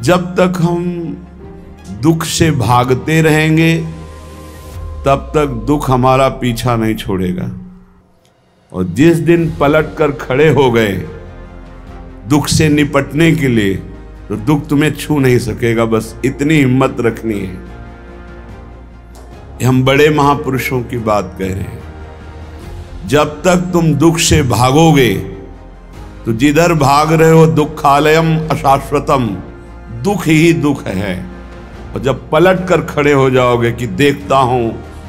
जब तक हम दुख से भागते रहेंगे तब तक दुख हमारा पीछा नहीं छोड़ेगा, और जिस दिन पलट कर खड़े हो गए दुख से निपटने के लिए तो दुख तुम्हें छू नहीं सकेगा। बस इतनी हिम्मत रखनी है। हम बड़े महापुरुषों की बात कह रहे हैं। जब तक तुम दुख से भागोगे तो जिधर भाग रहे हो दुखालयम अशाश्वतम, दुख ही दुख है। और जब पलट कर खड़े हो जाओगे कि देखता हूं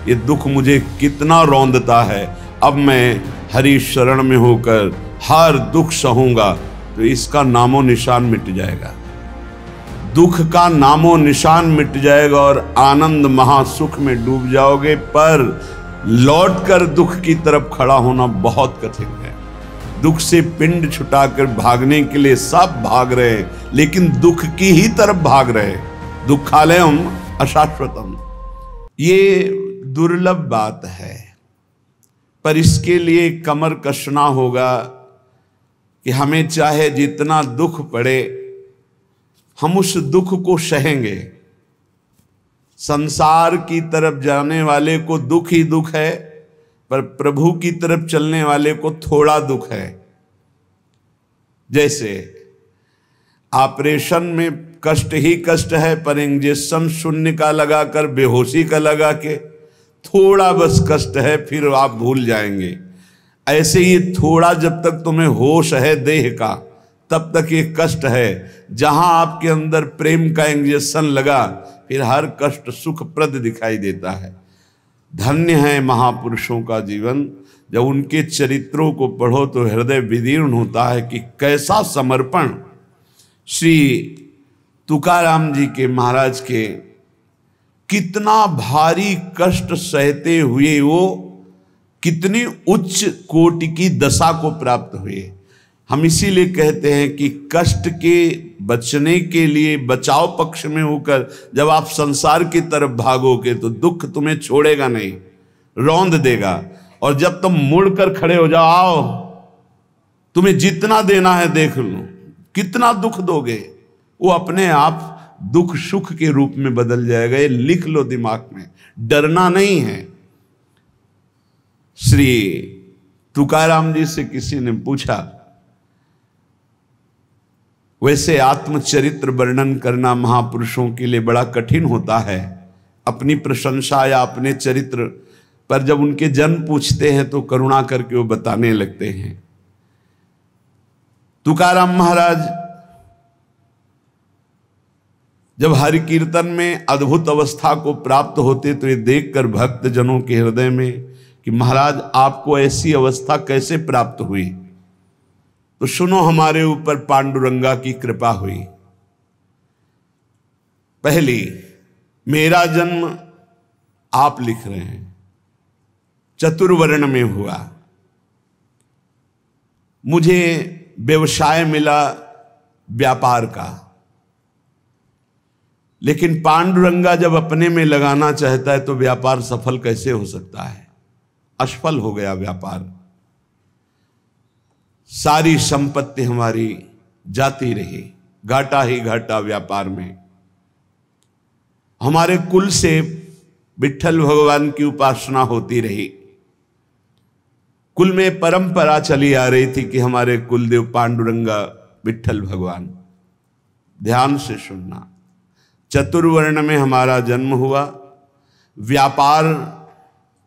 ये दुख मुझे कितना रौंदता है, अब मैं हरि शरण में होकर हर दुख सहूंगा, तो इसका नामो निशान मिट जाएगा। दुख का नामो निशान मिट जाएगा और आनंद महासुख में डूब जाओगे। पर लौटकर दुख की तरफ खड़ा होना बहुत कठिन है। दुख से पिंड छुटाकर भागने के लिए सब भाग रहे हैं, लेकिन दुख की ही तरफ भाग रहे हैं। दुखालयम अशाश्वतम, ये दुर्लभ बात है। पर इसके लिए कमर कसना होगा कि हमें चाहे जितना दुख पड़े हम उस दुख को सहेंगे। संसार की तरफ जाने वाले को दुख ही दुख है, पर प्रभु की तरफ चलने वाले को थोड़ा दुख है। जैसे ऑपरेशन में कष्ट ही कष्ट है, पर इंजेक्शन शून्य का लगाकर बेहोशी का लगा के थोड़ा बस कष्ट है, फिर आप भूल जाएंगे। ऐसे ही थोड़ा जब तक तुम्हें होश है देह का तब तक ये कष्ट है। जहां आपके अंदर प्रेम का इंजेक्शन लगा फिर हर कष्ट सुखप्रद दिखाई देता है। धन्य है महापुरुषों का जीवन। जब उनके चरित्रों को पढ़ो तो हृदय विदीर्ण होता है कि कैसा समर्पण। श्री तुकाराम जी के महाराज के कितना भारी कष्ट सहते हुए वो कितनी उच्च कोटि की दशा को प्राप्त हुए। हम इसीलिए कहते हैं कि कष्ट के बचने के लिए बचाव पक्ष में होकर जब आप संसार की तरफ भागोगे तो दुख तुम्हें छोड़ेगा नहीं, रौंद देगा। और जब तुम मुड़कर खड़े हो जाओ, आओ तुम्हें जितना देना है देख लो, कितना दुख दोगे, वो अपने आप दुख सुख के रूप में बदल जाएगा। ये लिख लो दिमाग में, डरना नहीं है। श्री तुकाराम जी से किसी ने पूछा, वैसे आत्मचरित्र वर्णन करना महापुरुषों के लिए बड़ा कठिन होता है, अपनी प्रशंसा या अपने चरित्र, पर जब उनके जन्म पूछते हैं तो करुणा करके वो बताने लगते हैं। तुकाराम महाराज जब हरि कीर्तन में अद्भुत अवस्था को प्राप्त होते तो ये देखकर भक्त जनों के हृदय में कि महाराज आपको ऐसी अवस्था कैसे प्राप्त हुई, तो सुनो हमारे ऊपर पांडुरंगा की कृपा हुई। पहली, मेरा जन्म आप लिख रहे हैं चतुर्वर्ण में हुआ, मुझे व्यवसाय मिला व्यापार का, लेकिन पांडुरंगा जब अपने में लगाना चाहता है तो व्यापार सफल कैसे हो सकता है, असफल हो गया व्यापार। सारी संपत्ति हमारी जाती रही, घाटा ही घाटा व्यापार में। हमारे कुल से विट्ठल भगवान की उपासना होती रही, कुल में परंपरा चली आ रही थी कि हमारे कुलदेव पांडुरंगा विट्ठल भगवान। ध्यान से सुनना, चतुर्वर्ण में हमारा जन्म हुआ, व्यापार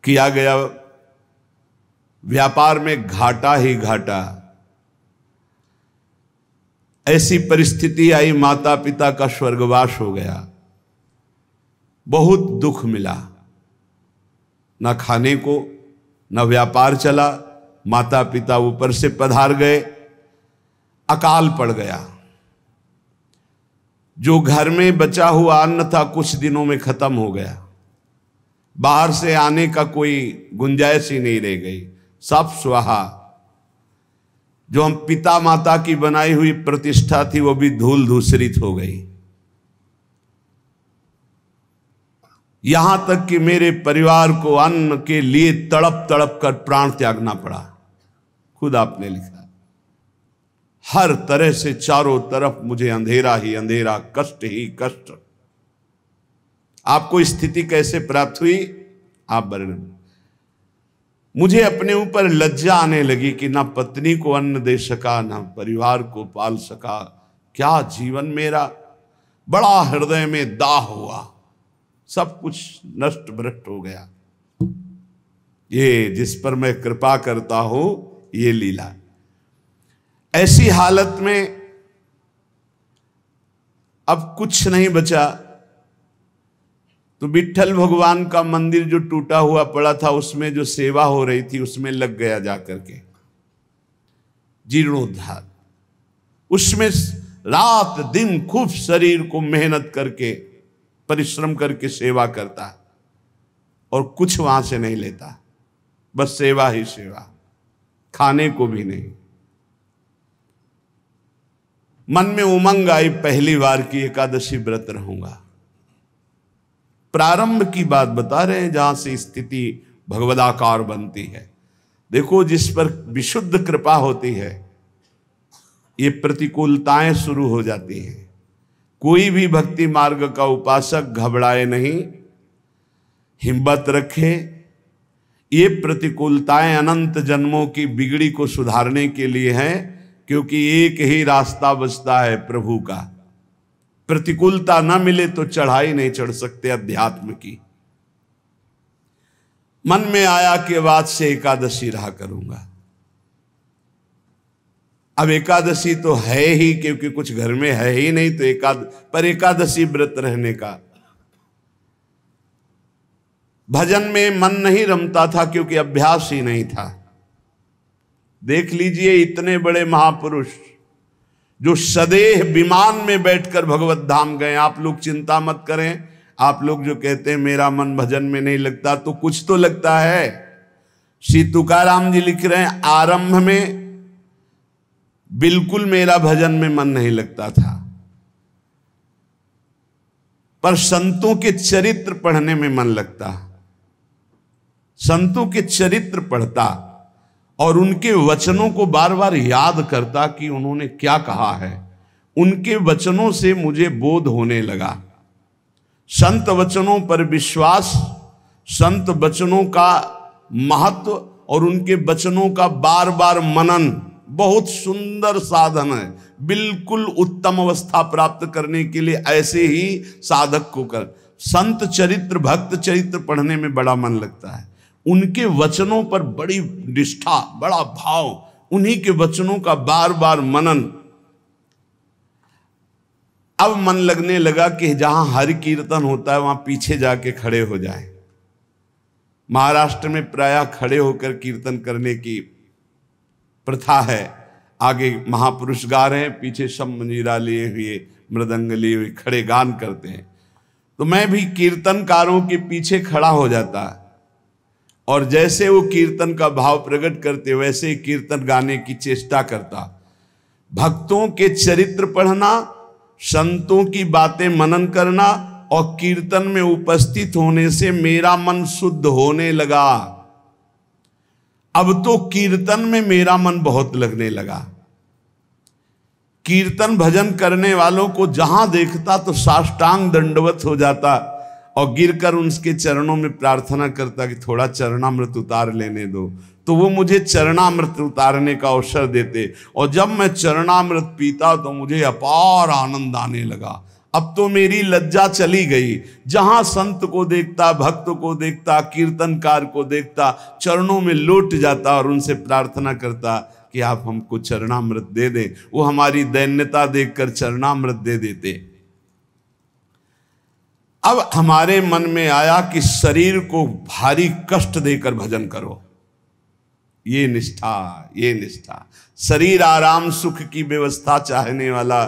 किया गया, व्यापार में घाटा ही घाटा। ऐसी परिस्थिति आई, माता पिता का स्वर्गवास हो गया, बहुत दुख मिला, न खाने को न व्यापार चला, माता पिता ऊपर से पधार गए, अकाल पड़ गया। जो घर में बचा हुआ अन्न था कुछ दिनों में खत्म हो गया, बाहर से आने का कोई गुंजाइश ही नहीं रह गई, सब स्वाहा। जो हम पिता माता की बनाई हुई प्रतिष्ठा थी वो भी धूल धूसरित हो गई। यहां तक कि मेरे परिवार को अन्न के लिए तड़प तड़प कर प्राण त्यागना पड़ा, खुद आपने लिखा। हर तरह से चारों तरफ मुझे अंधेरा ही अंधेरा, कष्ट ही कष्ट। आपको स्थिति कैसे प्राप्त हुई आप वर्णन। मुझे अपने ऊपर लज्जा आने लगी कि ना पत्नी को अन्न दे सका, ना परिवार को पाल सका। क्या जीवन मेरा, बड़ा हृदय में दाह हुआ, सब कुछ नष्ट भ्रष्ट हो गया। ये जिस पर मैं कृपा करता हूं ये लीला। ऐसी हालत में अब कुछ नहीं बचा, तो विट्ठल भगवान का मंदिर जो टूटा हुआ पड़ा था उसमें जो सेवा हो रही थी उसमें लग गया जाकर के, जीर्णोद्धार। उसमें रात दिन खूब शरीर को मेहनत करके परिश्रम करके सेवा करता और कुछ वहां से नहीं लेता, बस सेवा ही सेवा, खाने को भी नहीं। मन में उमंग आई, पहली बार की एकादशी व्रत रहूंगा। प्रारंभ की बात बता रहे हैं जहां से स्थिति भगवदाकार बनती है। देखो, जिस पर विशुद्ध कृपा होती है ये प्रतिकूलताएं शुरू हो जाती हैं। कोई भी भक्ति मार्ग का उपासक घबराए नहीं, हिम्मत रखे। ये प्रतिकूलताएं अनंत जन्मों की बिगड़ी को सुधारने के लिए हैं, क्योंकि एक ही रास्ता बचता है प्रभु का। प्रतिकूलता ना मिले तो चढ़ाई नहीं चढ़ सकते अध्यात्म की। मन में आया कि बाद से एकादशी रहा करूंगा। अब एकादशी तो है ही, क्योंकि कुछ घर में है ही नहीं, तो एकादशी व्रत रहने का। भजन में मन नहीं रमता था क्योंकि अभ्यास ही नहीं था। देख लीजिए, इतने बड़े महापुरुष जो सदेह विमान में बैठकर भगवत धाम गए। आप लोग चिंता मत करें, आप लोग जो कहते हैं मेरा मन भजन में नहीं लगता, तो कुछ तो लगता है। श्री तुकाराम जी लिख रहे हैं, आरंभ में बिल्कुल मेरा भजन में मन नहीं लगता था, पर संतों के चरित्र पढ़ने में मन लगता। संतों के चरित्र पढ़ता और उनके वचनों को बार बार याद करता कि उन्होंने क्या कहा है। उनके वचनों से मुझे बोध होने लगा। संत वचनों पर विश्वास, संत वचनों का महत्व और उनके वचनों का बार बार मनन बहुत सुंदर साधन है। बिल्कुल उत्तम अवस्था प्राप्त करने के लिए ऐसे ही साधक को कर। संत चरित्र, भक्त चरित्र पढ़ने में बड़ा मन लगता है। उनके वचनों पर बड़ी निष्ठा, बड़ा भाव, उन्हीं के वचनों का बार बार मनन। अब मन लगने लगा कि जहां हरि कीर्तन होता है वहां पीछे जाके खड़े हो जाए। महाराष्ट्र में प्रायः खड़े होकर कीर्तन करने की प्रथा है। आगे महापुरुष गा रहे हैं, पीछे सब मंजीरा लिए हुए, मृदंग लिए हुए खड़े गान करते हैं। तो मैं भी कीर्तनकारों के पीछे खड़ा हो जाता और जैसे वो कीर्तन का भाव प्रकट करते वैसे ही कीर्तन गाने की चेष्टा करता। भक्तों के चरित्र पढ़ना, संतों की बातें मनन करना और कीर्तन में उपस्थित होने से मेरा मन शुद्ध होने लगा। अब तो कीर्तन में मेरा मन बहुत लगने लगा। कीर्तन भजन करने वालों को जहां देखता तो साष्टांग दंडवत हो जाता और गिरकर उनके चरणों में प्रार्थना करता कि थोड़ा चरणामृत उतार लेने दो। तो वो मुझे चरणामृत उतारने का अवसर देते और जब मैं चरणामृत पीता तो मुझे अपार आनंद आने लगा। अब तो मेरी लज्जा चली गई। जहां संत को देखता, भक्त को देखता, कीर्तनकार को देखता, चरणों में लौट जाता और उनसे प्रार्थना करता कि आप हमको चरणामृत दे दें। वो हमारी दैन्यता देखकर चरणामृत दे देते। अब हमारे मन में आया कि शरीर को भारी कष्ट देकर भजन करो। ये निष्ठा, ये निष्ठा। शरीर आराम सुख की व्यवस्था चाहने वाला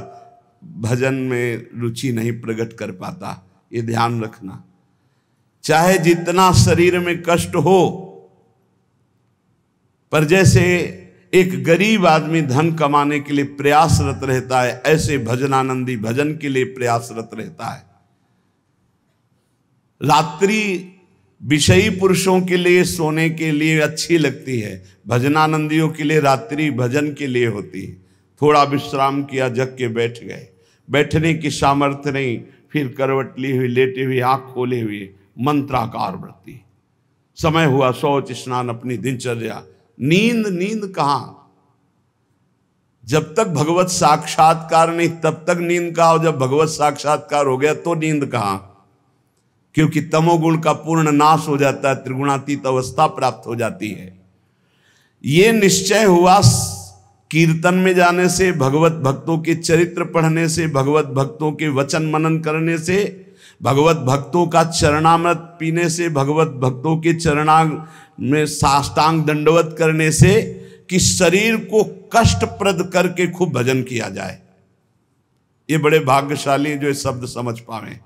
भजन में रुचि नहीं प्रकट कर पाता। ये ध्यान रखना। चाहे जितना शरीर में कष्ट हो, पर जैसे एक गरीब आदमी धन कमाने के लिए प्रयासरत रहता है, ऐसे भजनानंदी भजन के लिए प्रयासरत रहता है। रात्रि विषयी पुरुषों के लिए सोने के लिए अच्छी लगती है, भजनानंदियों के लिए रात्रि भजन के लिए होती है। थोड़ा विश्राम किया, जग के बैठ गए। बैठने की सामर्थ्य नहीं, फिर करवट ली हुई, लेटे हुए, आंख खोले हुए, मंत्राकार वृत्ति। समय हुआ शौच स्नान, अपनी दिनचर्या। नींद नींद कहां? जब तक भगवत साक्षात्कार नहीं तब तक नींद कहां, जब भगवत साक्षात्कार हो गया तो नींद कहां? क्योंकि तमोगुण का पूर्ण नाश हो जाता है, त्रिगुणातीत अवस्था प्राप्त हो जाती है। ये निश्चय हुआ कीर्तन में जाने से, भगवत भक्तों के चरित्र पढ़ने से, भगवत भक्तों के वचन मनन करने से, भगवत भक्तों का चरणामृत पीने से, भगवत भक्तों के चरणांग में साष्टांग दंडवत करने से, कि शरीर को कष्टप्रद करके खूब भजन किया जाए। ये बड़े भाग्यशाली जो ये शब्द समझ पावे।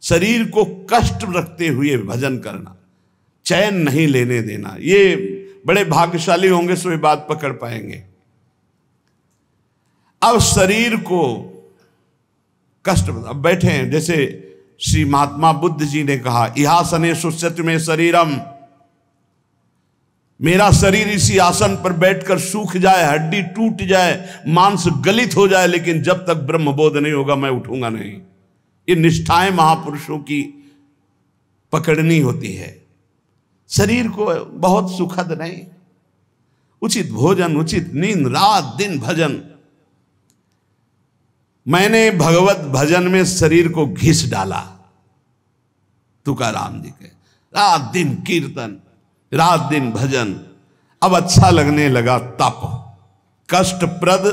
शरीर को कष्ट रखते हुए भजन करना, चैन नहीं लेने देना, ये बड़े भाग्यशाली होंगे सो ये बात पकड़ पाएंगे। अब शरीर को कष्ट, अब बैठे हैं, जैसे श्री महात्मा बुद्ध जी ने कहा, इहासने सुस्यति में शरीरम, मेरा शरीर इसी आसन पर बैठकर सूख जाए, हड्डी टूट जाए, मांस गलित हो जाए, लेकिन जब तक ब्रह्मबोध नहीं होगा मैं उठूंगा नहीं। ये निष्ठाएं महापुरुषों की पकड़नी होती है। शरीर को बहुत सुखद नहीं, उचित भोजन, उचित नींद, रात दिन भजन। मैंने भगवत भजन में शरीर को घिस डाला। तुकाराम जी के रात दिन कीर्तन, रात दिन भजन। अब अच्छा लगने लगा तप, कष्टप्रद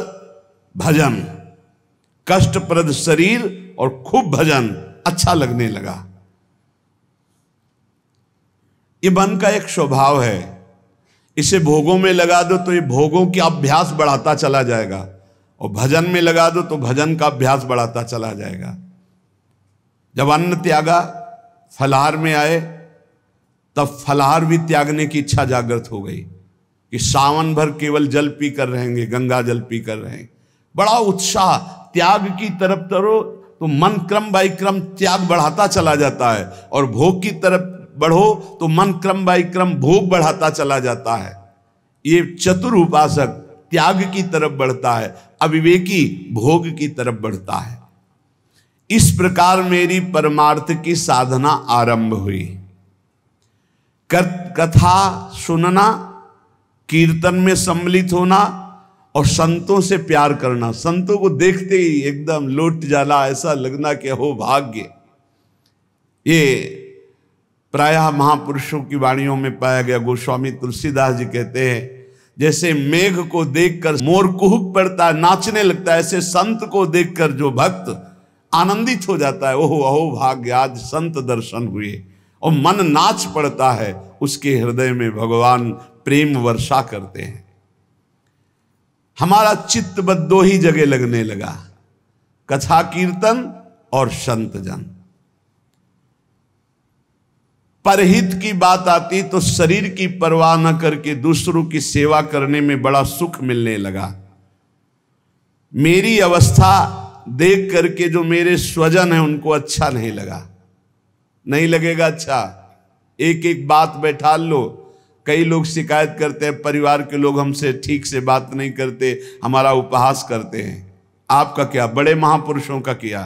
भजन, कष्टप्रद शरीर और खूब भजन अच्छा लगने लगा। ये मन का एक स्वभाव है। इसे भोगों में लगा दो तो ये भोगों की अभ्यास बढ़ाता चला जाएगा, और भजन में लगा दो तो भजन का अभ्यास बढ़ाता चला जाएगा। जब अन्न त्यागा, फलाहार में आए, तब फलाहार भी त्यागने की इच्छा जागृत हो गई कि सावन भर केवल जल पी कर रहेंगे, गंगा जल पी कर रहेंगे। बड़ा उत्साह, त्याग की तरफ तरो तो मन क्रम बाई क्रम त्याग बढ़ाता चला जाता है, और भोग की तरफ बढ़ो तो मन क्रम बाई क्रम भोग बढ़ाता चला जाता है। ये चतुर उपासक त्याग की तरफ बढ़ता है, अविवेकी भोग की तरफ बढ़ता है। इस प्रकार मेरी परमार्थ की साधना आरंभ हुई। कथा सुनना, कीर्तन में सम्मिलित होना और संतों से प्यार करना। संतों को देखते ही एकदम लौट जाना, ऐसा लगना कि हो भाग्य। ये प्रायः महापुरुषों की वाणियों में पाया गया। गोस्वामी तुलसीदास जी कहते हैं, जैसे मेघ को देखकर मोर कुहुक पड़ता है, नाचने लगता है, ऐसे संत को देखकर जो भक्त आनंदित हो जाता है, ओहो अहो भाग्य, आज संत दर्शन हुए, और मन नाच पड़ता है, उसके हृदय में भगवान प्रेम वर्षा करते हैं। हमारा चित्त बस दो ही जगह लगने लगा, कथा कीर्तन और संत जन। परहित की बात आती तो शरीर की परवाह न करके दूसरों की सेवा करने में बड़ा सुख मिलने लगा। मेरी अवस्था देख करके जो मेरे स्वजन हैं उनको अच्छा नहीं लगा। नहीं लगेगा अच्छा? एक एक बात बैठा लो। कई लोग शिकायत करते हैं, परिवार के लोग हमसे ठीक से बात नहीं करते, हमारा उपहास करते हैं। आपका क्या, बड़े महापुरुषों का किया।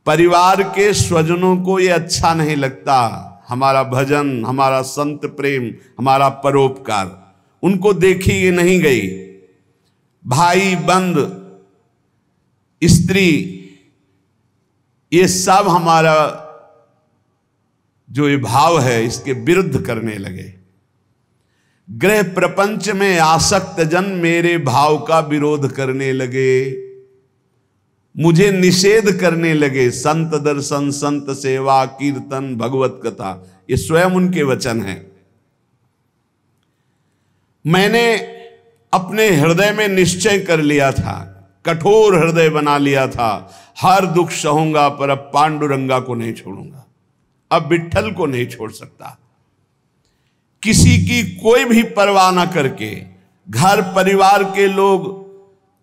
परिवार के स्वजनों को ये अच्छा नहीं लगता, हमारा भजन, हमारा संत प्रेम, हमारा परोपकार, उनको देखी ये नहीं गई। भाई बंद, स्त्री, ये सब हमारा जो ये भाव है इसके विरुद्ध करने लगे। ग्रह प्रपंच में आसक्त जन मेरे भाव का विरोध करने लगे, मुझे निषेध करने लगे। संत दर्शन, संत सेवा, कीर्तन, भगवत कथा, ये स्वयं उनके वचन हैं। मैंने अपने हृदय में निश्चय कर लिया था, कठोर हृदय बना लिया था, हर दुख सहूंगा पर अब पांडुरंगा को नहीं छोड़ूंगा, अब विट्ठल को नहीं छोड़ सकता। किसी की कोई भी परवाह ना करके, घर परिवार के लोग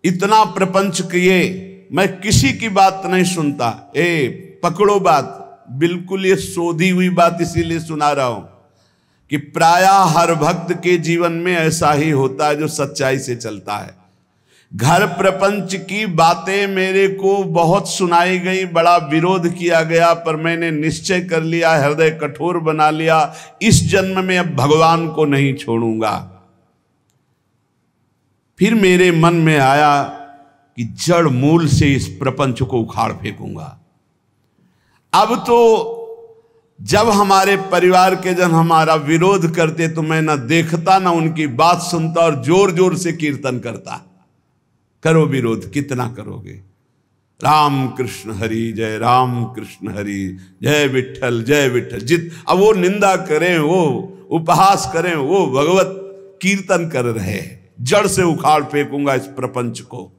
इतना प्रपंच किए, मैं किसी की बात नहीं सुनता। पकड़ो बात, बिल्कुल ये शोधी हुई बात इसीलिए सुना रहा हूं कि प्रायः हर भक्त के जीवन में ऐसा ही होता है जो सच्चाई से चलता है। घर प्रपंच की बातें मेरे को बहुत सुनाई गई, बड़ा विरोध किया गया, पर मैंने निश्चय कर लिया, हृदय कठोर बना लिया, इस जन्म में अब भगवान को नहीं छोड़ूंगा। फिर मेरे मन में आया कि जड़ मूल से इस प्रपंच को उखाड़ फेंकूंगा। अब तो जब हमारे परिवार के जन हमारा विरोध करते तो मैं ना देखता ना उनकी बात सुनता और जोर जोर से कीर्तन करता। करो विरोध, कितना करोगे? राम कृष्ण हरि जय, राम कृष्ण हरि जय, विठ्ठल जय विठ्ठल। अब वो निंदा करें, वो उपहास करें, वो भगवत कीर्तन कर रहे, जड़ से उखाड़ फेंकूंगा इस प्रपंच को।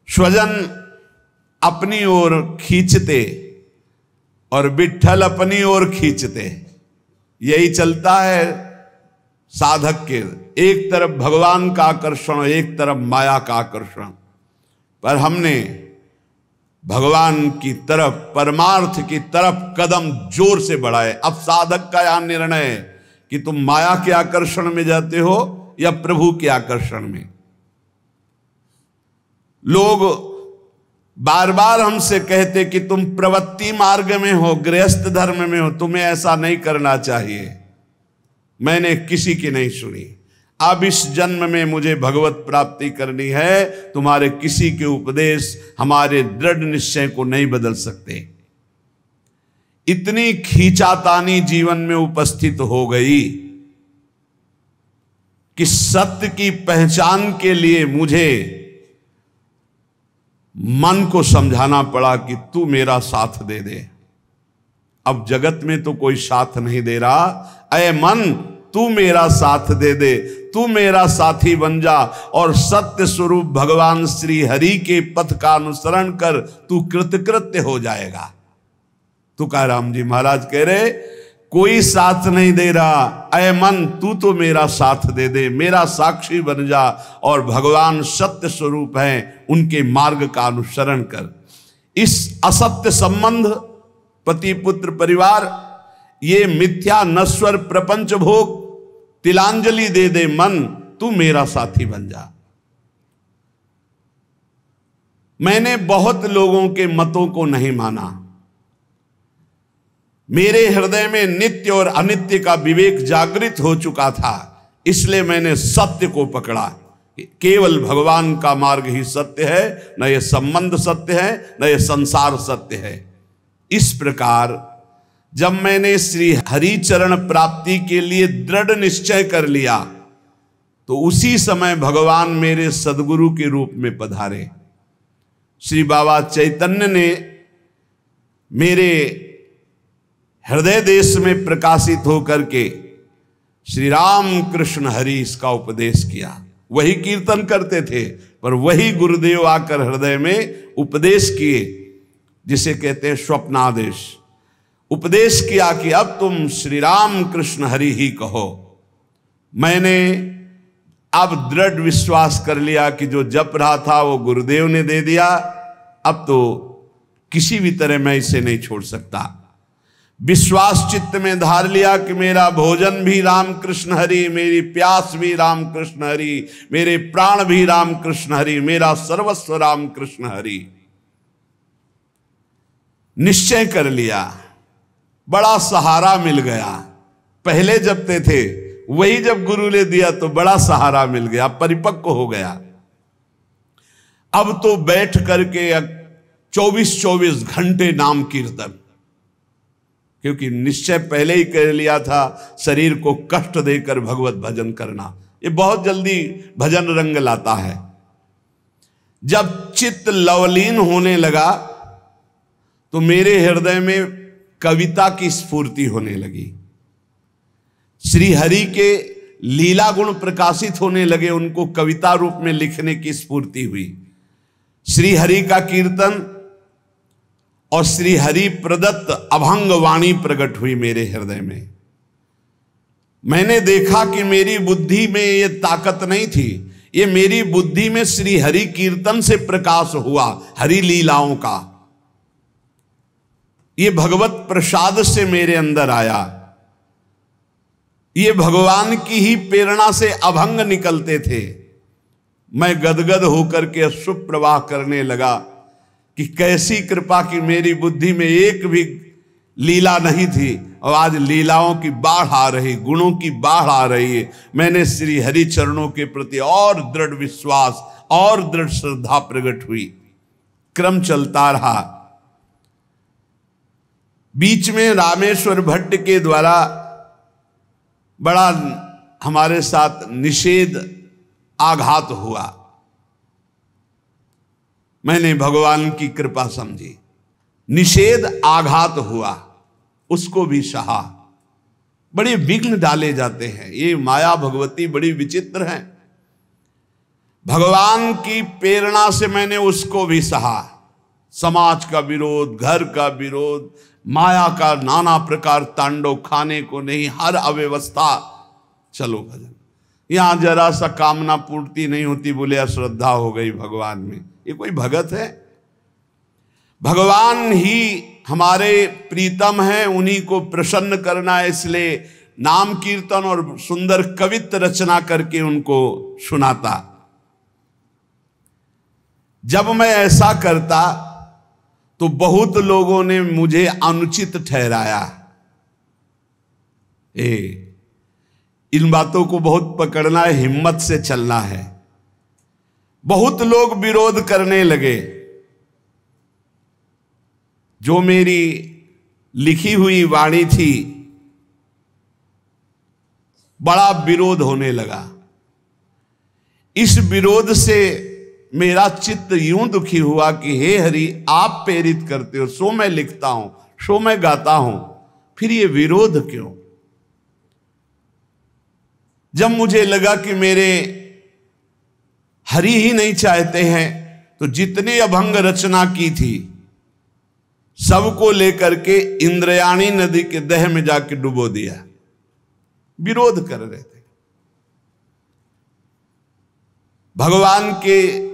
स्वजन अपनी ओर खींचते और विठ्ठल अपनी ओर खींचते, यही चलता है साधक के। एक तरफ भगवान का आकर्षण, एक तरफ माया का आकर्षण। पर हमने भगवान की तरफ, परमार्थ की तरफ कदम जोर से बढ़ाए। अब साधक का यहां निर्णय है कि तुम माया के आकर्षण में जाते हो या प्रभु के आकर्षण में। लोग बार बार हमसे कहते कि तुम प्रवृत्ति मार्ग में हो, गृहस्थ धर्म में हो, तुम्हें ऐसा नहीं करना चाहिए। मैंने किसी की नहीं सुनी। अब इस जन्म में मुझे भगवत प्राप्ति करनी है, तुम्हारे किसी के उपदेश हमारे दृढ़ निश्चय को नहीं बदल सकते। इतनी खींचातानी जीवन में उपस्थित हो गई कि सत्य की पहचान के लिए मुझे मन को समझाना पड़ा कि तू मेरा साथ दे दे। अब जगत में तो कोई साथ नहीं दे रहा। अय मन, तू मेरा साथ दे दे, तू मेरा साथी बन जा और सत्य स्वरूप भगवान श्री हरि के पथ का अनुसरण कर, तू कृतकृत्य हो जाएगा। तुकाराम जी महाराज कह रहे, कोई साथ नहीं दे रहा, अय मन तू तो मेरा साथ दे दे, मेरा साक्षी बन जा और भगवान सत्य स्वरूप हैं, उनके मार्ग का अनुसरण कर। इस असत्य संबंध, पति पुत्र परिवार, ये मिथ्या नश्वर प्रपंच भोग, तिलांजलि दे दे मन, तू मेरा साथी बन जा। मैंने बहुत लोगों के मतों को नहीं माना। मेरे हृदय में नित्य और अनित्य का विवेक जागृत हो चुका था, इसलिए मैंने सत्य को पकड़ा। केवल भगवान का मार्ग ही सत्य है, न ये संबंध सत्य है, न ये संसार सत्य है। इस प्रकार जब मैंने श्री हरि चरण प्राप्ति के लिए दृढ़ निश्चय कर लिया, तो उसी समय भगवान मेरे सदगुरु के रूप में पधारे। श्री बाबा चैतन्य ने मेरे हृदय देश में प्रकाशित होकर के श्री राम कृष्ण हरि इसका उपदेश किया। वही कीर्तन करते थे, पर वही गुरुदेव आकर हृदय में उपदेश किए, जिसे कहते हैं स्वप्नादेश। उपदेश किया कि अब तुम श्री राम कृष्ण हरि ही कहो। मैंने अब दृढ़ विश्वास कर लिया कि जो जप रहा था वो गुरुदेव ने दे दिया, अब तो किसी भी तरह मैं इसे नहीं छोड़ सकता। विश्वास चित्त में धार लिया कि मेरा भोजन भी राम कृष्ण हरि, मेरी प्यास भी राम कृष्ण हरि, मेरे प्राण भी राम कृष्ण हरि, मेरा सर्वस्व राम कृष्ण हरि। निश्चय कर लिया, बड़ा सहारा मिल गया। पहले जपते थे, वही जब गुरु ने दिया तो बड़ा सहारा मिल गया, परिपक्व हो गया। अब तो बैठ करके 24-24 घंटे नाम कीर्तन, क्योंकि निश्चय पहले ही कर लिया था शरीर को कष्ट देकर भगवत भजन करना। ये बहुत जल्दी भजन रंग लाता है। जब चित्त लवलीन होने लगा तो मेरे हृदय में कविता की स्फूर्ति होने लगी। श्री हरि के लीला गुण प्रकाशित होने लगे, उनको कविता रूप में लिखने की स्फूर्ति हुई। श्री हरि का कीर्तन और श्री हरि प्रदत्त अभंग वाणी प्रकट हुई मेरे हृदय में। मैंने देखा कि मेरी बुद्धि में ये ताकत नहीं थी, ये मेरी बुद्धि में श्री हरि कीर्तन से प्रकाश हुआ, हरि लीलाओं का। ये भगवत प्रसाद से मेरे अंदर आया। ये भगवान की ही प्रेरणा से अभंग निकलते थे। मैं गदगद होकर के अश्रु प्रवाह करने लगा कि कैसी कृपा की मेरी बुद्धि में एक भी लीला नहीं थी और आज लीलाओं की बाढ़ आ रही, गुणों की बाढ़ आ रही है। मैंने श्री हरि चरणों के प्रति और दृढ़ विश्वास और दृढ़ श्रद्धा प्रकट हुई। क्रम चलता रहा। बीच में रामेश्वर भट्ट के द्वारा बड़ा हमारे साथ निषेध आघात हुआ। मैंने भगवान की कृपा समझी, निषेध आघात हुआ, उसको भी सहा। बड़े विघ्न डाले जाते हैं। ये माया भगवती बड़ी विचित्र है। भगवान की प्रेरणा से मैंने उसको भी सहा। समाज का विरोध, घर का विरोध, माया का नाना प्रकार तांडव, खाने को नहीं, हर अव्यवस्था। चलो भजन, यहां जरा सा कामना पूर्ति नहीं होती, बोले अश्रद्धा हो गई भगवान में। ये कोई भगत है? भगवान ही हमारे प्रीतम हैं, उन्हीं को प्रसन्न करना है। इसलिए नाम कीर्तन और सुंदर कवित्व रचना करके उनको सुनाता। जब मैं ऐसा करता तो बहुत लोगों ने मुझे अनुचित ठहराया। इन बातों को बहुत पकड़ना है, हिम्मत से चलना है। बहुत लोग विरोध करने लगे। जो मेरी लिखी हुई वाणी थी, बड़ा विरोध होने लगा। इस विरोध से मेरा चित्त यूं दुखी हुआ कि हे हरि, आप प्रेरित करते हो, सो मैं लिखता हूं, सो मैं गाता हूं, फिर ये विरोध क्यों? जब मुझे लगा कि मेरे हरि ही नहीं चाहते हैं, तो जितने अभंग रचना की थी सबको लेकर के इंद्रयाणी नदी के दह में जाके डुबो दिया। विरोध कर रहे थे। भगवान के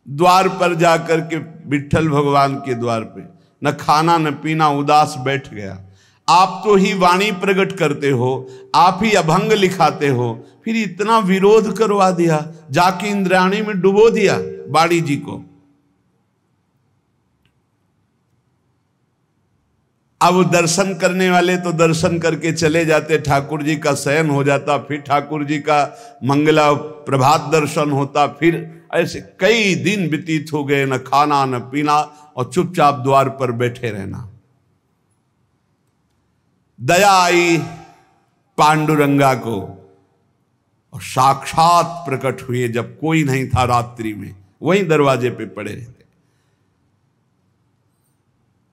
द्वार पर जाकर के, विट्ठल भगवान के द्वार पे न खाना न पीना, उदास बैठ गया। आप तो ही वाणी प्रकट करते हो, आप ही अभंग लिखाते हो, फिर इतना विरोध करवा दिया, जाके इंद्रायणी में डुबो दिया बाड़ी जी को। अब दर्शन करने वाले तो दर्शन करके चले जाते, ठाकुर जी का शयन हो जाता, फिर ठाकुर जी का मंगला प्रभात दर्शन होता, फिर ऐसे कई दिन व्यतीत हो गए, न खाना न पीना और चुपचाप द्वार पर बैठे रहना। दया आई पांडुरंगा को और साक्षात प्रकट हुए जब कोई नहीं था रात्रि में, वहीं दरवाजे पे पड़े रहते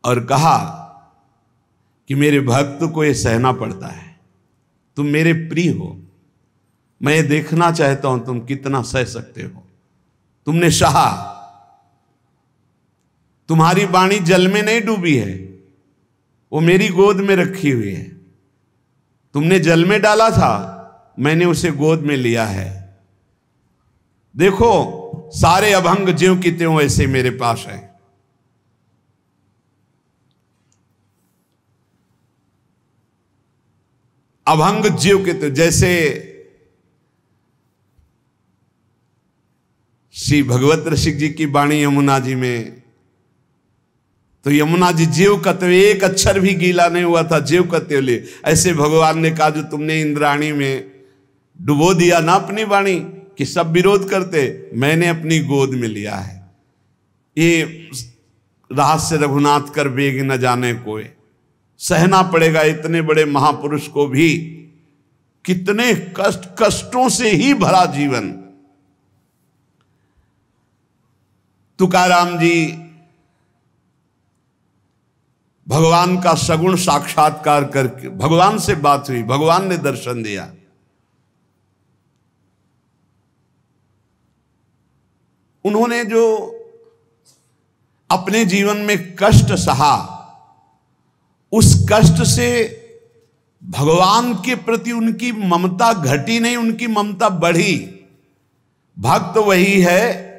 और कहा कि मेरे भक्त को ये सहना पड़ता है, तुम मेरे प्रिय हो, मैं ये देखना चाहता हूं तुम कितना सह सकते हो। तुमने सहा, तुम्हारी वाणी जल में नहीं डूबी है, वो मेरी गोद में रखी हुई है। तुमने जल में डाला था, मैंने उसे गोद में लिया है। देखो सारे अभंग ज्यों की त्यों ऐसे मेरे पास है। अभंग ज्यों के त्यों, जैसे श्री भगवत रसिक जी की वाणी यमुना जी में, तो यमुना जी ज्यों कत्व, एक अक्षर भी गीला नहीं हुआ था, ज्यों कत्व ले। ऐसे भगवान ने कहा जो तुमने इंद्राणी में डुबो दिया ना अपनी वाणी, कि सब विरोध करते, मैंने अपनी गोद में लिया है। ये रहस्य रघुनाथ कर बेग न जाने कोई, सहना पड़ेगा इतने बड़े महापुरुष को भी। कितने कष्टों से ही भरा जीवन। तुकाराम जी भगवान का सगुण साक्षात्कार करके, भगवान से बात हुई, भगवान ने दर्शन दिया। उन्होंने जो अपने जीवन में कष्ट सहा, उस कष्ट से भगवान के प्रति उनकी ममता घटी नहीं, उनकी ममता बढ़ी। भक्त वही है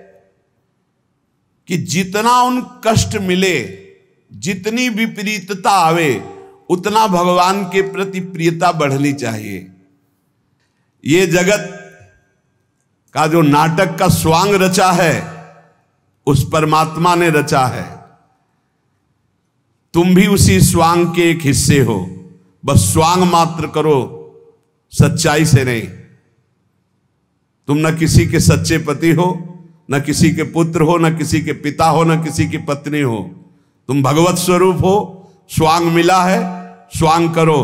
कि जितना उन कष्ट मिले, जितनी विपरीतता आवे, उतना भगवान के प्रति प्रियता बढ़नी चाहिए। ये जगत का जो नाटक का स्वांग रचा है उस परमात्मा ने रचा है। तुम भी उसी स्वांग के एक हिस्से हो, बस स्वांग मात्र करो, सच्चाई से नहीं। तुम न किसी के सच्चे पति हो, न किसी के पुत्र हो, न किसी के पिता हो, न किसी की पत्नी हो। तुम भगवत स्वरूप हो, स्वांग मिला है, स्वांग करो।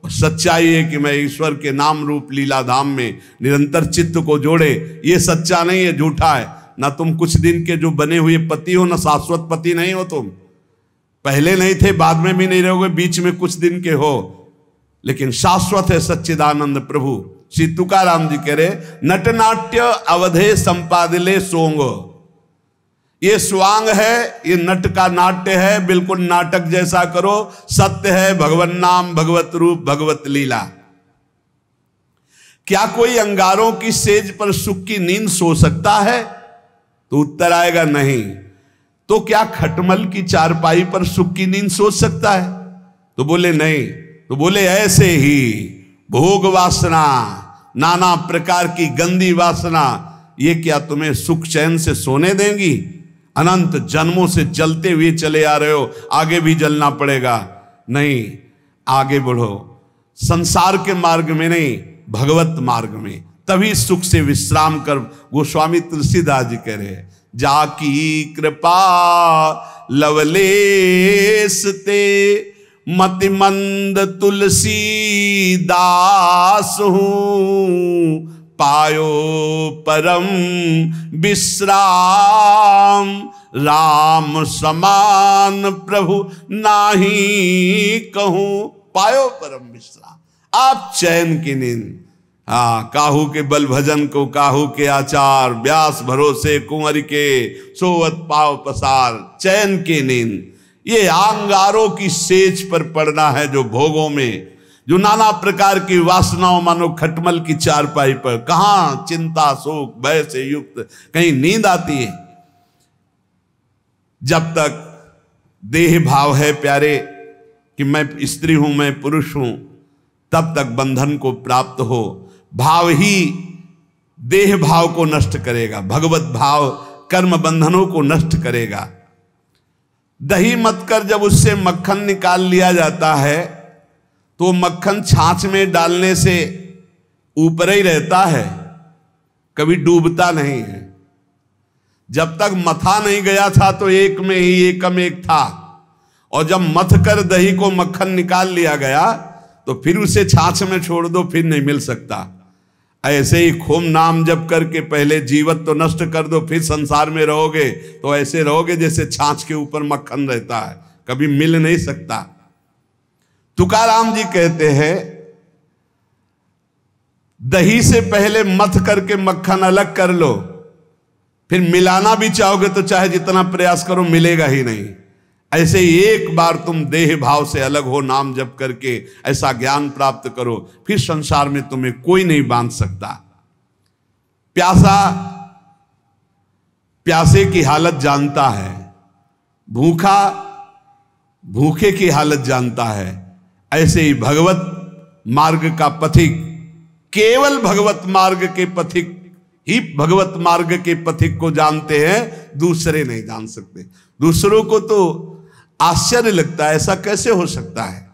और सच्चाई है कि मैं ईश्वर के नाम रूप लीला धाम में निरंतर चित्त को जोड़े। ये सच्चा नहीं है, झूठा है। ना तुम कुछ दिन के जो बने हुए पति हो, ना शाश्वत पति नहीं हो। तुम पहले नहीं थे, बाद में भी नहीं रहोगे, बीच में कुछ दिन के हो, लेकिन शाश्वत है सच्चिदानंद प्रभु। श्री तुकाराम जी कह रहे, नटनाट्य अवधे संपादिले सोंग। ये स्वांग है, ये नट का नाट्य है, बिल्कुल नाटक जैसा करो। सत्य है भगवन नाम, भगवत रूप, भगवत लीला। क्या कोई अंगारों की सेज पर सुख की नींद सो सकता है? तो उत्तर आएगा नहीं। तो क्या खटमल की चारपाई पर सुख की नींद सो सकता है? तो बोले नहीं। तो बोले ऐसे ही भोग वासना, नाना प्रकार की गंदी वासना, ये क्या तुम्हें सुख चैन से सोने देंगी? अनंत जन्मों से जलते हुए चले आ रहे हो, आगे भी जलना पड़ेगा। नहीं, आगे बढ़ो, संसार के मार्ग में नहीं, भगवत मार्ग में, तभी सुख से विश्राम कर। गोस्वामी तुलसीदास जी कह रहे हैं, जाकी कृपा लवलेस ते मति मंद तुलसी दास हूं, पायो परम विश्राम, राम समान प्रभु नाही कहूं। पायो परम विश्राम, आप चैन की नींद। काहू के बल भजन को काहू के आचार, व्यास भरोसे कुंवर के सोवत पाव पसार। चैन की नींद, ये अंगारों की सेज पर पड़ना है, जो भोगों में, जो नाना प्रकार की वासनाओं, मानो खटमल की चारपाई पर। कहां चिंता शोक भय से युक्त कहीं नींद आती है? जब तक देह भाव है प्यारे कि मैं स्त्री हूं, मैं पुरुष हूं, तब तक बंधन को प्राप्त हो। भाव ही देह भाव को नष्ट करेगा, भगवत भाव कर्म बंधनों को नष्ट करेगा। दही मत कर जब उससे मक्खन निकाल लिया जाता है, तो मक्खन छाछ में डालने से ऊपर ही रहता है, कभी डूबता नहीं है। जब तक मथा नहीं गया था तो एक में ही एकम एक था, और जब मथ कर दही को मक्खन निकाल लिया गया तो फिर उसे छाछ में छोड़ दो, फिर नहीं मिल सकता। ऐसे ही खूब नाम जप करके पहले जीवत तो नष्ट कर दो, फिर संसार में रहोगे तो ऐसे रहोगे जैसे छाछ के ऊपर मक्खन रहता है, कभी मिल नहीं सकता। तुकाराम जी कहते हैं, दही से पहले मथ करके मक्खन अलग कर लो, फिर मिलाना भी चाहोगे तो चाहे जितना प्रयास करो मिलेगा ही नहीं। ऐसे ही एक बार तुम देह भाव से अलग हो, नाम जप करके ऐसा ज्ञान प्राप्त करो, फिर संसार में तुम्हें कोई नहीं बांध सकता। प्यासा प्यासे की हालत जानता है, भूखा भूखे की हालत जानता है। ऐसे ही भगवत मार्ग का पथिक, केवल भगवत मार्ग के पथिक ही भगवत मार्ग के पथिक को जानते हैं, दूसरे नहीं जान सकते। दूसरों को तो आश्चर्य लगता है, ऐसा कैसे हो सकता है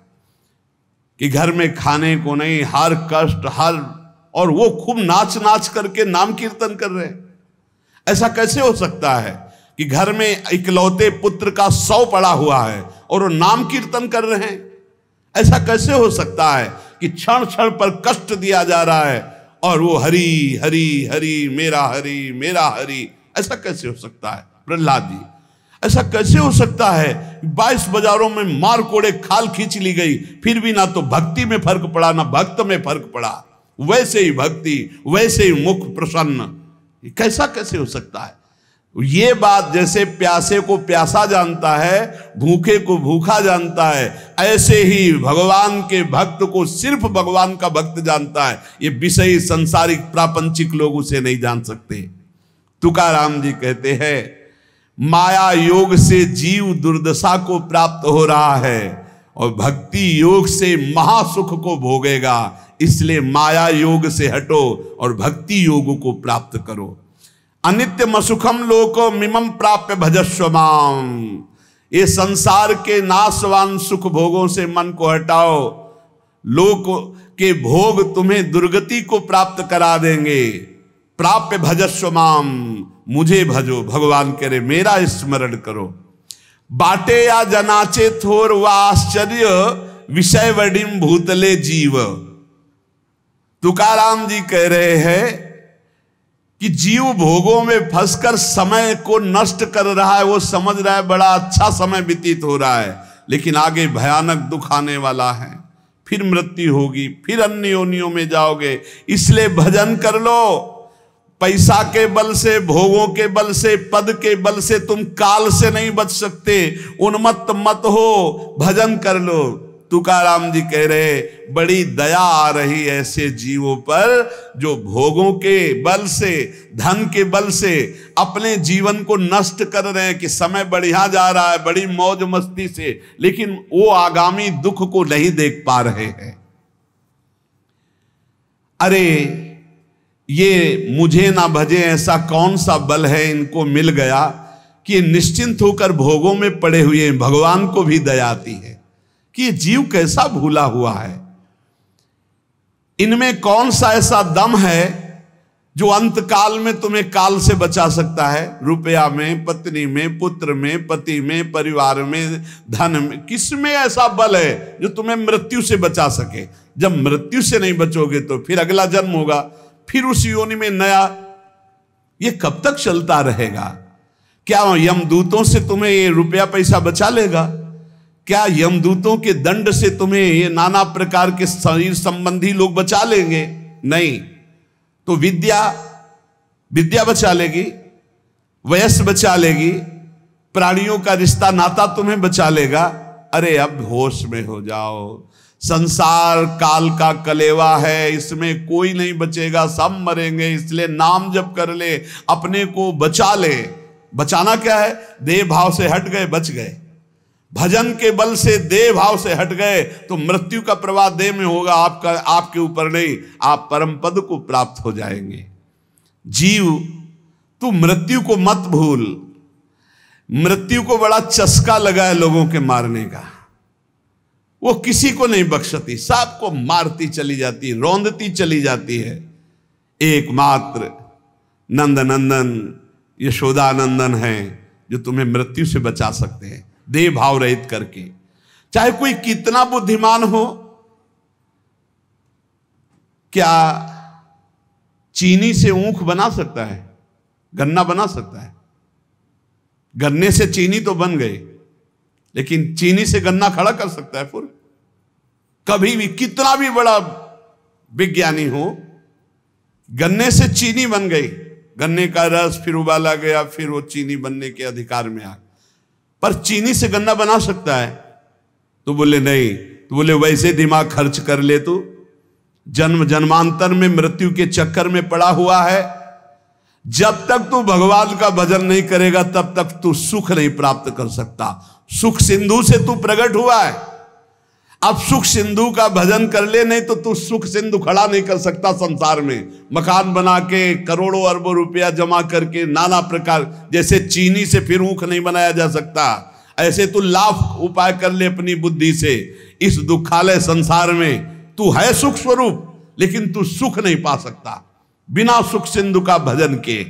कि घर में खाने को नहीं, हर कष्ट हर, और वो खूब नाच नाच करके नाम कीर्तन कर रहे हैं। ऐसा कैसे हो सकता है कि घर में इकलौते पुत्र का 100 पड़ा हुआ है और वो नाम कीर्तन कर रहे हैं? ऐसा कैसे हो सकता है कि क्षण क्षण पर कष्ट दिया जा रहा है और वो हरि हरि हरि मेरा हरि मेरा हरि? ऐसा कैसे हो सकता है प्रहलाद जी? ऐसा कैसे हो सकता है? 22 बाजारों में मार कोड़े खाल खींच ली गई, फिर भी ना तो भक्ति में फर्क पड़ा ना भक्त में फर्क पड़ा। वैसे ही भक्ति, वैसे ही मुख प्रसन्न। कैसा कैसे हो सकता है? ये बात जैसे प्यासे को प्यासा जानता है, भूखे को भूखा जानता है, ऐसे ही भगवान के भक्त को सिर्फ भगवान का भक्त जानता है। ये विषयी सांसारिक प्रापंचिक लोग उसे नहीं जान सकते। तुकाराम जी कहते हैं, माया योग से जीव दुर्दशा को प्राप्त हो रहा है और भक्ति योग से महासुख को भोगेगा। इसलिए माया योग से हटो और भक्ति योग को प्राप्त करो। अनित्यम असुखम लोको मिमम प्राप्य भजस्व माम। ये संसार के नाशवान सुख भोगों से मन को हटाओ, लोक के भोग तुम्हें दुर्गति को प्राप्त करा देंगे। प्राप्य भजस्व माम, मुझे भजो, भगवान कह रहे मेरा स्मरण करो। बाटे या जनाचे थोर व आश्चर्य विषय वडिम भूतले जीव। तुकाराम जी कह रहे हैं कि जीव भोगों में फंसकर समय को नष्ट कर रहा है। वो समझ रहा है बड़ा अच्छा समय व्यतीत हो रहा है, लेकिन आगे भयानक दुख आने वाला है, फिर मृत्यु होगी, फिर अन्य योनियों में जाओगे। इसलिए भजन कर लो। पैसा के बल से, भोगों के बल से, पद के बल से तुम काल से नहीं बच सकते। उन्मत्त मत हो, भजन कर लो। तुकाराम जी कह रहे बड़ी दया आ रही ऐसे जीवों पर जो भोगों के बल से, धन के बल से अपने जीवन को नष्ट कर रहे हैं कि समय बढ़िया जा रहा है बड़ी मौज मस्ती से, लेकिन वो आगामी दुख को नहीं देख पा रहे हैं। अरे ये मुझे ना भजे ऐसा कौन सा बल है इनको मिल गया कि ये निश्चिंत होकर भोगों में पड़े हुए हैं। भगवान को भी दया आती है कि ये जीव कैसा भूला हुआ है। इनमें कौन सा ऐसा दम है जो अंत काल में तुम्हें काल से बचा सकता है। रुपया में, पत्नी में, पुत्र में, पति में, परिवार में, धन में, किस में ऐसा बल है जो तुम्हें मृत्यु से बचा सके। जब मृत्यु से नहीं बचोगे तो फिर अगला जन्म होगा, फिर उस योनि में नया। ये कब तक चलता रहेगा? क्या यमदूतों से तुम्हें ये रुपया पैसा बचा लेगा? क्या यमदूतों के दंड से तुम्हें ये नाना प्रकार के शरीर संबंधी लोग बचा लेंगे? नहीं। तो विद्या बचा लेगी, वयस बचा लेगी, प्राणियों का रिश्ता नाता तुम्हें बचा लेगा। अरे अब होश में हो जाओ। संसार काल का कलेवा है, इसमें कोई नहीं बचेगा, सब मरेंगे। इसलिए नाम जप कर ले, अपने को बचा ले। बचाना क्या है? देह भाव से हट गए, बच गए। भजन के बल से देह भाव से हट गए तो मृत्यु का प्रवाह देह में होगा, आपका आपके ऊपर नहीं। आप परम पद को प्राप्त हो जाएंगे। जीव तू मृत्यु को मत भूल। मृत्यु को बड़ा चस्का लगा है लोगों के मारने का। वो किसी को नहीं बख्शती, सबको मारती चली जाती, रौंदती चली जाती है। एकमात्र नंद नंदन यशोदानंदन है जो तुम्हें मृत्यु से बचा सकते हैं, देह भाव रहित करके। चाहे कोई कितना बुद्धिमान हो, क्या चीनी से ऊख बना सकता है? गन्ना बना सकता है? गन्ने से चीनी तो बन गई, लेकिन चीनी से गन्ना खड़ा कर सकता है फिर? कभी भी कितना भी बड़ा विज्ञानी हो, गन्ने से चीनी बन गई, गन्ने का रस फिर उबाला गया, फिर वो चीनी बनने के अधिकार में आ। पर चीनी से गन्ना बना सकता है? तो बोले नहीं। तो बोले वैसे दिमाग खर्च कर ले, तो जन्म जन्मांतर में मृत्यु के चक्कर में पड़ा हुआ है। जब तक तू भगवान का भजन नहीं करेगा तब तक तू सुख नहीं प्राप्त कर सकता। सुख सिंधु से तू प्रकट हुआ है, अब सुख सिंधु का भजन कर ले, नहीं तो तू सुख सिंधु खड़ा नहीं कर सकता संसार में। मकान बना के करोड़ों अरबों रुपया जमा करके नाना प्रकार, जैसे चीनी से फिर ऊख नहीं बनाया जा सकता, ऐसे तू लाख उपाय कर ले अपनी बुद्धि से। इस दुखालय संसार में तू है सुख स्वरूप, लेकिन तू सुख नहीं पा सकता बिना सुख सिंधु का भजन के।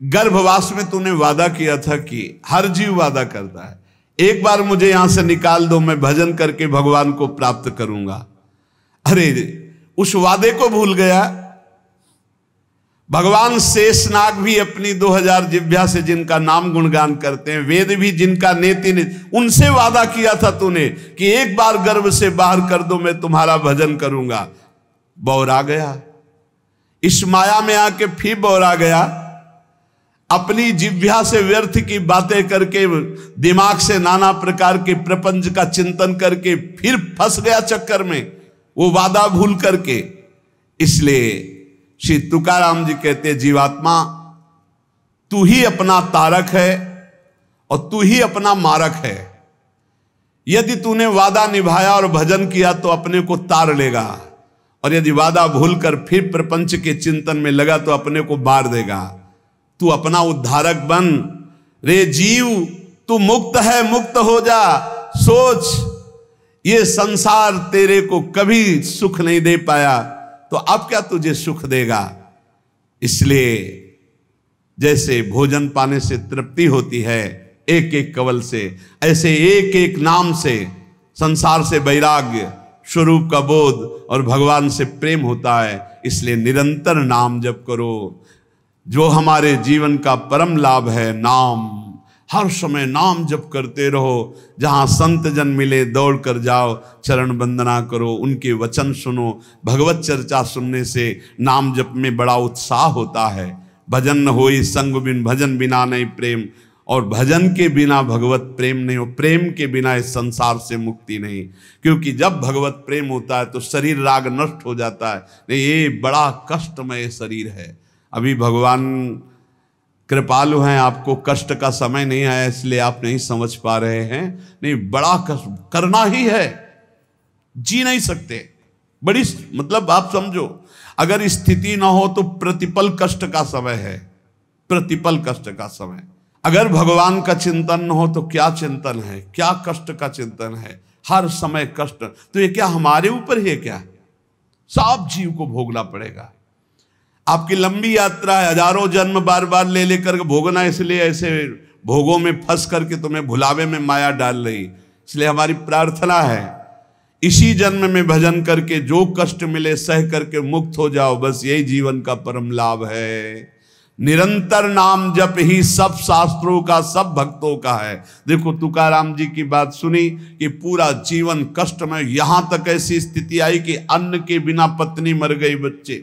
गर्भवास में तूने वादा किया था कि हर जीव वादा करता है, एक बार मुझे यहां से निकाल दो, मैं भजन करके भगवान को प्राप्त करूंगा। अरे उस वादे को भूल गया। भगवान शेषनाग भी अपनी 2000 जिह्वा से जिनका नाम गुणगान करते हैं, वेद भी जिनका नेति ने, उनसे वादा किया था तूने कि एक बार गर्भ से बाहर कर दो, मैं तुम्हारा भजन करूंगा। बौरा गया, इस माया में आके फिर बौरा गया। अपनी जिह्वा से व्यर्थ की बातें करके, दिमाग से नाना प्रकार के प्रपंच का चिंतन करके फिर फंस गया चक्कर में, वो वादा भूल करके। इसलिए श्री तुकाराम जी कहते जीवात्मा तू ही अपना तारक है और तू ही अपना मारक है। यदि तूने वादा निभाया और भजन किया तो अपने को तार लेगा, और यदि वादा भूलकर फिर प्रपंच के चिंतन में लगा तो अपने को मार देगा। तू अपना उद्धारक बन रे जीव, तू मुक्त है, मुक्त हो जा। सोच, ये संसार तेरे को कभी सुख नहीं दे पाया, तो अब क्या तुझे सुख देगा। इसलिए जैसे भोजन पाने से तृप्ति होती है एक एक कवल से, ऐसे एक एक नाम से संसार से वैराग्य, स्वरूप का बोध और भगवान से प्रेम होता है। इसलिए निरंतर नाम जप करो, जो हमारे जीवन का परम लाभ है। नाम, हर समय नाम जप करते रहो। जहाँ संत जन मिले दौड़ कर जाओ, चरण वंदना करो, उनके वचन सुनो। भगवत चर्चा सुनने से नाम जप में बड़ा उत्साह होता है। भजन न होई संग बिन, भजन बिना नहीं प्रेम, और भजन के बिना भगवत प्रेम नहीं हो। प्रेम के बिना इस संसार से मुक्ति नहीं, क्योंकि जब भगवत प्रेम होता है तो शरीर राग नष्ट हो जाता है। नहीं, ये बड़ा कष्टमय शरीर है। अभी भगवान कृपालु हैं, आपको कष्ट का समय नहीं है, इसलिए आप नहीं समझ पा रहे हैं। नहीं, बड़ा कष्ट करना ही है, जी नहीं सकते। बड़ी मतलब आप समझो, अगर स्थिति ना हो तो प्रतिपल कष्ट का समय है, प्रतिपल कष्ट का समय। अगर भगवान का चिंतन न हो तो क्या चिंतन है, क्या कष्ट का चिंतन है, हर समय कष्ट। तो ये क्या हमारे ऊपर ही है क्या? सब जीव को भोगना पड़ेगा। आपकी लंबी यात्रा है, हजारों जन्म बार बार ले लेकर भोगना, इसलिए ऐसे भोगों में फंस करके तुम्हें भुलावे में माया डाल रही। इसलिए हमारी प्रार्थना है, इसी जन्म में भजन करके जो कष्ट मिले सह करके मुक्त हो जाओ। बस यही जीवन का परम लाभ है। निरंतर नाम जप ही सब शास्त्रों का, सब भक्तों का है। देखो तुकाराम जी की बात सुनी कि पूरा जीवन कष्ट में, यहां तक ऐसी स्थिति आई कि अन्न के बिना पत्नी मर गई, बच्चे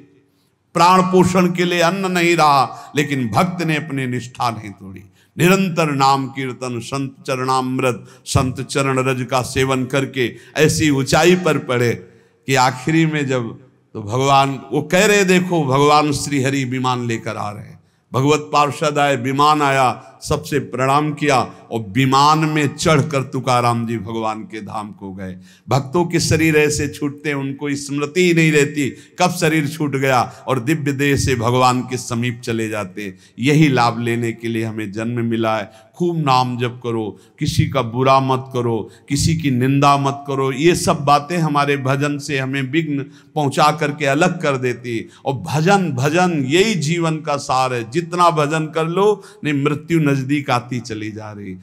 प्राण पोषण के लिए अन्न नहीं रहा, लेकिन भक्त ने अपनी निष्ठा नहीं तोड़ी। निरंतर नाम कीर्तन, संत चरणामृत, संत चरण रज का सेवन करके ऐसी ऊंचाई पर पड़े कि आखिरी में जब तो भगवान वो कह रहे, देखो भगवान श्री हरि विमान लेकर आ रहे हैं। भगवत पार्षद आए, विमान आया, सबसे प्रणाम किया और विमान में चढ़कर तुकाराम जी भगवान के धाम को गए। भक्तों के शरीर ऐसे छूटते, उनको स्मृति ही नहीं रहती कब शरीर छूट गया, और दिव्य देह से भगवान के समीप चले जाते। यही लाभ लेने के लिए हमें जन्म मिला है। खूब नाम जप करो, किसी का बुरा मत करो, किसी की निंदा मत करो। ये सब बातें हमारे भजन से हमें विघ्न पहुंचा करके अलग कर देती। और भजन भजन यही जीवन का सार है। जितना भजन कर लो, नहीं मृत्यु नजदीक आती चली जा रही।